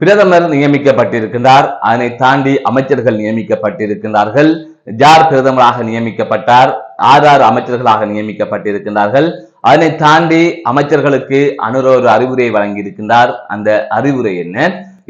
பிரதமர் நியமிக்கப்பட்டிருக்கின்றார். அதனை தாண்டி அமைச்சர்கள் நியமிக்கப்பட்டிருக்கின்றார்கள். யார் பிரதமராக நியமிக்கப்பட்டார், ஆறு அமைச்சர்களாக நியமிக்கப்பட்டிருக்கின்றார்கள். அதனை தாண்டி அமைச்சர்களுக்கு ஒரு அறிவுரை வழங்கி இருக்கின்றார். அந்த அறிவுரை என்ன?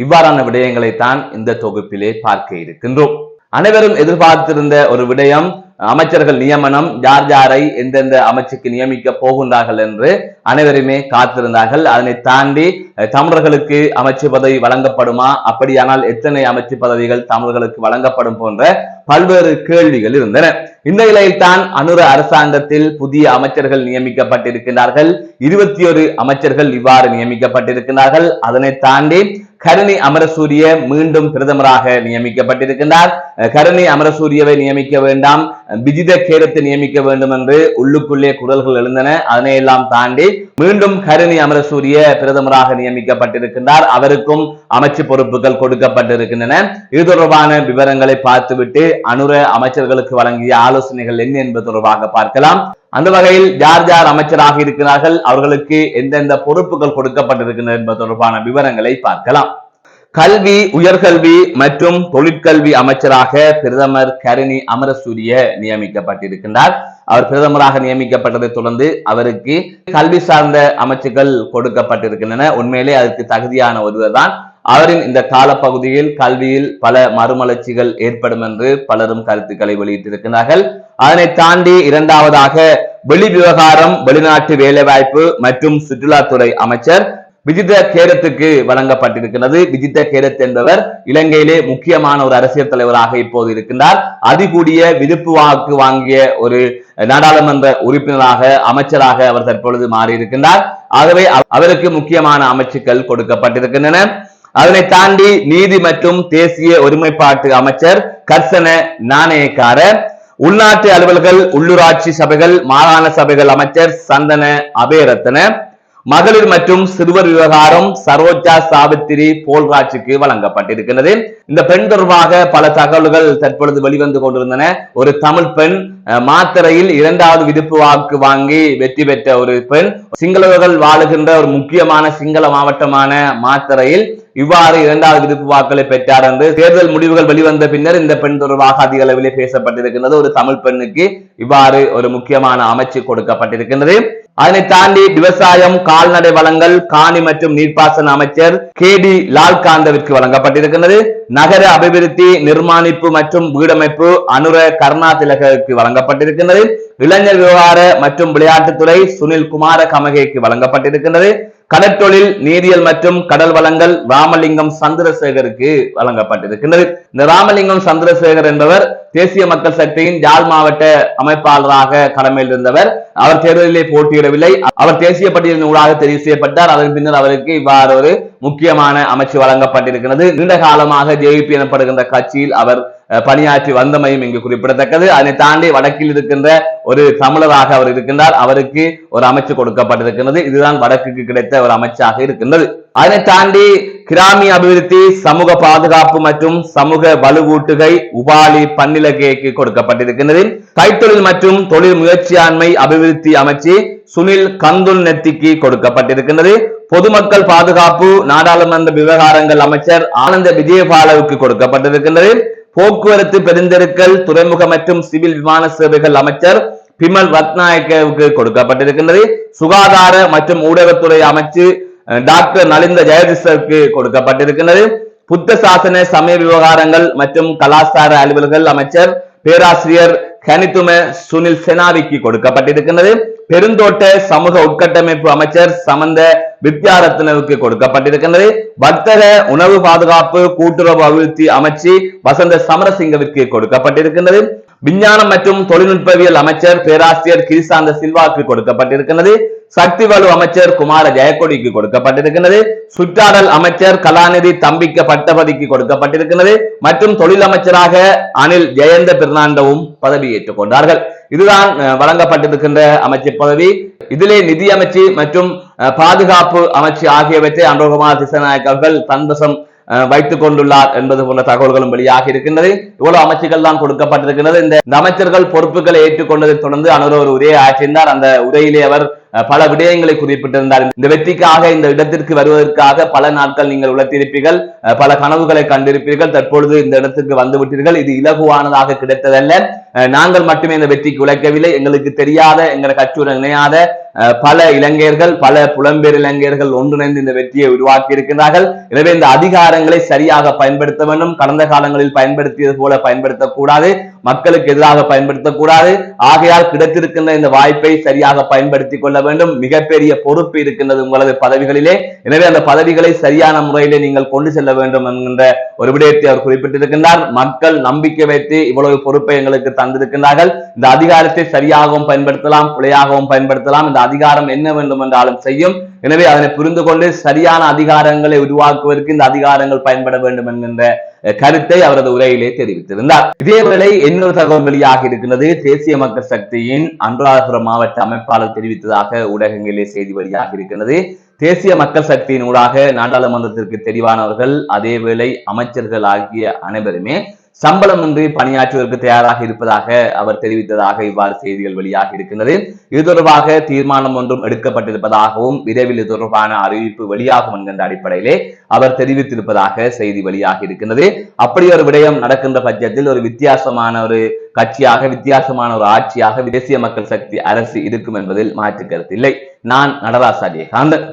இவ்வாறான விடயங்களை தான் இந்த தொகுப்பிலே பார்க்க இருக்கின்றோம். அனைவரும் எதிர்பார்த்திருந்த ஒரு விடயம் அமைச்சர்கள் நியமனம், யார் யாரை எந்தெந்த அமைச்சுக்கு நியமிக்க போகின்றார்கள் என்று அனைவருமே காத்திருந்தார்கள். அதனை தாண்டி தமிழர்களுக்கு அமைச்சு பதவி வழங்கப்படுமா, அப்படியானால் எத்தனை அமைச்சு பதவிகள் தமிழர்களுக்கு வழங்கப்படும் போன்ற பல்வேறு கேள்விகள் இருந்தன. இந்த நிலையில் தான் அனுர அரசாங்கத்தில் புதிய அமைச்சர்கள் நியமிக்கப்பட்டிருக்கிறார்கள். 21 அமைச்சர்கள் இவ்வாறு நியமிக்கப்பட்டிருக்கிறார்கள். அதனை தாண்டி கருணி அமரசூரிய மீண்டும் பிரதமராக நியமிக்கப்பட்டிருக்கின்றார். கருணி அமரசூரியவை நியமிக்க வேண்டாம், விஜித கேரத்தை நியமிக்க வேண்டும் என்று உள்ளுக்குள்ளே குரல்கள் எழுந்தன. அதனை எல்லாம் தாண்டி மீண்டும் கருணி அமரசூரிய பிரதமராக நியமிக்கப்பட்டிருக்கின்றார். அவருக்கும் அமைச்சு பொறுப்புகள் கொடுக்கப்பட்டிருக்கின்றன. இது தொடர்பான விவரங்களை பார்த்துவிட்டு அனுர அமைச்சர்களுக்கு வழங்கிய ஆலோசனைகள் என்ன என்பது தொடர்பாக பார்க்கலாம். அந்த வகையில் யார் யார் அமைச்சராக இருக்கிறார்கள், அவர்களுக்கு எந்தெந்த பொறுப்புகள் கொடுக்கப்பட்டிருக்கின்றன என்பது தொடர்பான விவரங்களை பார்க்கலாம். கல்வி, உயர்கல்வி மற்றும் தொழிற்கல்வி அமைச்சராக பிரதமர் கருணி அமரசூரிய நியமிக்கப்பட்டிருக்கின்றார். அவர் பிரதமராக நியமிக்கப்பட்டதை தொடர்ந்து அவருக்கு கல்வி சார்ந்த அமைச்சுகள் கொடுக்கப்பட்டிருக்கின்றன. உண்மையிலே அதற்கு தகுதியான ஒருவர் தான். அவரின் இந்த காலப்பகுதியில் கல்வியில் பல மறுமலர்ச்சிகள் ஏற்படும் என்று பலரும் கருத்துக்களை வெளியிட்டிருக்கிறார்கள். அதனை தாண்டி இரண்டாவதாக வெளி விவகாரம், வெளிநாட்டு வேலைவாய்ப்பு மற்றும் சுற்றுலாத்துறை அமைச்சர் விஜித கேரத்துக்கு வழங்கப்பட்டிருக்கிறது. விஜித கேரத் என்பவர் இலங்கையிலே முக்கியமான ஒரு அரசியல் தலைவராக இப்போது இருக்கின்றார். அதிகூடிய விருப்பு வாக்கு வாங்கிய ஒரு நாடாளுமன்ற உறுப்பினராக, அமைச்சராக அவர் தற்பொழுது மாறியிருக்கின்றார். ஆகவே அவருக்கு முக்கியமான அமைச்சுக்கள் கொடுக்கப்பட்டிருக்கின்றன. அதனை தாண்டி நீதி மற்றும் தேசிய ஒருமைப்பாட்டு அமைச்சர் கர்சன நாணயக்கார, உள்நாட்டு அலுவல்கள், உள்ளூராட்சி சபைகள், மாகாண சபைகள் அமைச்சர் சந்தன அபேரத்ன, மகளிர் மற்றும் சிறுவர் விவகாரம் சரோஜா சாவித்திரி போல்ராஜுக்கு வழங்கப்பட்டிருக்கிறது. இந்த பெண் தொடர்பாக பல தகவல்கள் தற்பொழுது வெளிவந்து கொண்டிருந்தன. ஒரு தமிழ் பெண் மாத்தறையில் 2வது விருப்பு வாக்கு வாங்கி வெற்றி பெற்ற ஒரு பெண், சிங்களவர்கள் வாழுகின்ற ஒரு முக்கியமான சிங்கள மாவட்டமான மாத்தறையில் இவ்வாறு 2வது விருப்பு வாக்களை பெற்றார் என்று தேர்தல் முடிவுகள் வெளிவந்த பின்னர் இந்த பெண் தொடர்பாக அதிக அளவிலே பேசப்பட்டிருக்கின்றது. ஒரு தமிழ் பெண்ணுக்கு இவ்வாறு ஒரு முக்கியமான அமைச்சு கொடுக்கப்பட்டிருக்கின்றது. அதனை தாண்டி விவசாயம், கால்நடை வளங்கள், காணி மற்றும் நீர்ப்பாசன அமைச்சர் KD லால்காந்தவிற்கு வழங்கப்பட்டிருக்கிறது. நகர அபிவிருத்தி, நிர்மாணிப்பு மற்றும் வீடமைப்பு அனுர கருணா திலகருக்கு வழங்கப்பட்டிருக்கின்றது. இளைஞர் விவகார மற்றும் விளையாட்டுத்துறை சுனில் குமார கமகேக்கு வழங்கப்பட்டிருக்கின்றது. கடற்தொழில், நீரியல் மற்றும் கடல் வளங்கள் ராமலிங்கம் சந்திரசேகருக்கு வழங்கப்பட்டிருக்கின்றது. இந்த ராமலிங்கம் சந்திரசேகர் என்பவர் தேசிய மக்கள் சக்தியின் யாழ் மாவட்ட அமைப்பாளராக கடமையில் இருந்தவர். அவர் தேர்தலிலே போட்டியிடவில்லை. அவர் தேசிய பட்டியலின் ஊடாக தெரிவு செய்யப்பட்டார். அதன் பின்னர் அவருக்கு இவ்வாறு ஒரு முக்கியமான அமைச்சு வழங்கப்பட்டிருக்கிறது. நீண்ட காலமாக JVP எனப்படுகின்ற கட்சியில் அவர் பணியாற்றி வந்தமையும் இங்கு குறிப்பிடத்தக்கது. அதனை தாண்டி வடக்கில் இருக்கின்ற ஒரு தமிழராக அவர் இருக்கின்றார். அவருக்கு ஒரு அமைச்சு கொடுக்கப்பட்டிருக்கிறது. இதுதான் வடக்குக்கு கிடைத்த ஒரு அமைச்சாக இருக்கின்றது. அதனை தாண்டி கிராமிய அபிவிருத்தி, சமூக பாதுகாப்பு மற்றும் சமூக வலுவூட்டுகை உபாலி பன்னிலகேக்கு கொடுக்கப்பட்டிருக்கிறது. கைத்தொழில் மற்றும் தொழில் முயற்சியாண்மை அபிவிருத்தி அமைச்சு சுனில் கந்துல் நெத்திக்கு கொடுக்கப்பட்டிருக்கிறது. பொதுமக்கள் பாதுகாப்பு, நாடாளுமன்ற விவகாரங்கள் அமைச்சர் ஆனந்த விஜயபாலவுக்கு கொடுக்கப்பட்டிருக்கின்றது. போக்குவரத்து, பெருந்தெருக்கள், துறைமுக மற்றும் சிவில் விமான சேவைகள் அமைச்சர் பிமல் ரத்நாயக்கவுக்கு கொடுக்கப்பட்டிருக்கின்றது. சுகாதார மற்றும் ஊடகத்துறை அமைச்சு டாக்டர் நலிந்த ஜெயதிசருக்கு கொடுக்கப்பட்டிருக்கின்றது. புத்த சாசன சமய விவகாரங்கள் மற்றும் கலாச்சார அலுவல்கள் அமைச்சர் பேராசிரியர் கனித்தும சுனில் செனாவிக்கு கொடுக்கப்பட்டிருக்கின்றது. பெருந்தோட்ட சமூக உட்கட்டமைப்பு அமைச்சர் சமந்த வித்யாரத்னவுக்கு கொடுக்கப்பட்டிருக்கின்றது. வர்த்தக, உணவு பாதுகாப்பு, கூட்டுறவு அபிவிருத்தி அமைச்சு வசந்த சமரசிங்கவிற்கு கொடுக்கப்பட்டிருக்கின்றது. விஞ்ஞானம் மற்றும் தொழில்நுட்பவியல் அமைச்சர் பேராசிரியர் கிரிசாந்த சில்வாக்கு கொடுக்கப்பட்டிருக்கிறது. சக்தி வலு அமைச்சர் குமார ஜெயக்கொடிக்கு கொடுக்கப்பட்டிருக்கிறது. சுற்றாடல் அமைச்சர் கலாநிதி தம்பிக்க பட்டபதிக்கு கொடுக்கப்பட்டிருக்கிறது. மற்றும் தொழில் அமைச்சராக அனில் ஜெயந்த பெர்னாண்டவும் பதவியேற்றுக் கொண்டார்கள். இதுதான் வழங்கப்பட்டிருக்கின்ற அமைச்சர் பதவி. இதிலே நிதி அமைச்சு மற்றும் பாதுகாப்பு அமைச்சு ஆகியவற்றை அனுரகுமார் திசாநாயக்க அவர்கள் தன்வசம் வைத்துக் கொண்டுள்ளார் என்பது போன்ற தகவல்களும் வெளியாக இருக்கின்றது. இவ்வளவு அமைச்சுகள் தான் கொடுக்கப்பட்டிருக்கிறது. இந்த அமைச்சர்கள் பொறுப்புகளை ஏற்றுக்கொண்டதை தொடர்ந்து அனுர ஒரு உரையை ஆற்றினார். அந்த உரையிலே அவர் பல விடயங்களை குறிப்பிட்டிருந்தார். இந்த வெற்றிக்காக இந்த இடத்திற்கு வருவதற்காக பல நாட்கள் நீங்கள் உழைத்திருப்பீர்கள், பல கனவுகளை கண்டிருப்பீர்கள், தற்பொழுது இந்த இடத்திற்கு வந்துவிட்டீர்கள். இது இலகுவானதாக கிடைத்ததல்ல. நாங்கள் மட்டுமே இந்த வெற்றிக்கு உழைக்கவில்லை, எங்களுக்கு தெரியாத, எங்களை கட்சியுடன் இணையாத பல இளைஞர்கள், பல புலம்பெயர் இளைஞர்கள் ஒன்றிணைந்து இந்த வெற்றியை உருவாக்கி இருக்கின்றார்கள். எனவே இந்த அதிகாரங்களை சரியாக பயன்படுத்த வேண்டும். கடந்த காலங்களில் பயன்படுத்தியது போல பயன்படுத்தக்கூடாது, மக்களுக்கு எதிராக பயன்படுத்தக்கூடாது. ஆகையால் கிடைத்திருக்கின்ற இந்த வாய்ப்பை சரியாக பயன்படுத்திக் கொள்ள வேண்டும். மிகப்பெரிய பொறுப்பு இருக்கின்றது உங்களது பதவிகளிலே. எனவே அந்த பதவிகளை சரியான முறையிலே நீங்கள் கொண்டு செல்ல வேண்டும் என்கின்ற ஒரு விடயத்தை அவர் குறிப்பிட்டிருக்கின்றார். மக்கள் நம்பிக்கை வைத்து இவ்வளவு பொறுப்பை எங்களுக்கு தந்திருக்கின்றார்கள். இந்த அதிகாரத்தை சரியாகவும் பயன்படுத்தலாம், பிழையாகவும் பயன்படுத்தலாம். இந்த அதிகாரம் என்ன வேண்டும் என்றாலும் செய்யும். எனவே அதனை புரிந்து கொண்டு சரியான அதிகாரங்களை உருவாக்குவதற்கு இந்த அதிகாரங்கள் பயன்பட வேண்டும் என்கின்ற கருத்தை அவரது உரையிலே தெரிவித்திருந்தார். இதேவேளை இன்னொரு தகவல் வெளியாக இருக்கின்றது. தேசிய மக்கள் சக்தியின் அனுராதபுரம் மாவட்ட அமைப்பாளர் தெரிவித்ததாக ஊடகங்களிலே செய்தி வெளியாக இருக்கின்றது. தேசிய மக்கள் சக்தியின் ஊடாக நாடாளுமன்றத்திற்கு தெரிவானவர்கள், அதேவேளை அமைச்சர்கள் ஆகிய அனைவருமே சம்பளமின்றி பணியாற்றுவதற்கு தயாராக இருப்பதாக அவர் தெரிவித்ததாக இவ்வாறு செய்திகள் வெளியாக இருக்கின்றது. இது தொடர்பாக தீர்மானம் ஒன்றும் எடுக்கப்பட்டிருப்பதாகவும் விரைவில் இது தொடர்பான அறிவிப்பு வெளியாகும் என்கின்ற அடிப்படையிலே அவர் தெரிவித்திருப்பதாக செய்தி வெளியாக இருக்கின்றது. அப்படி ஒரு விடயம் நடக்கின்ற பட்சத்தில் ஒரு வித்தியாசமான ஒரு கட்சியாக, வித்தியாசமான ஒரு ஆட்சியாக தேசிய மக்கள் சக்தி அரசு இருக்கும் என்பதில் மாற்று கருத்து இல்லை. நான் நடராஜ் காந்தன்.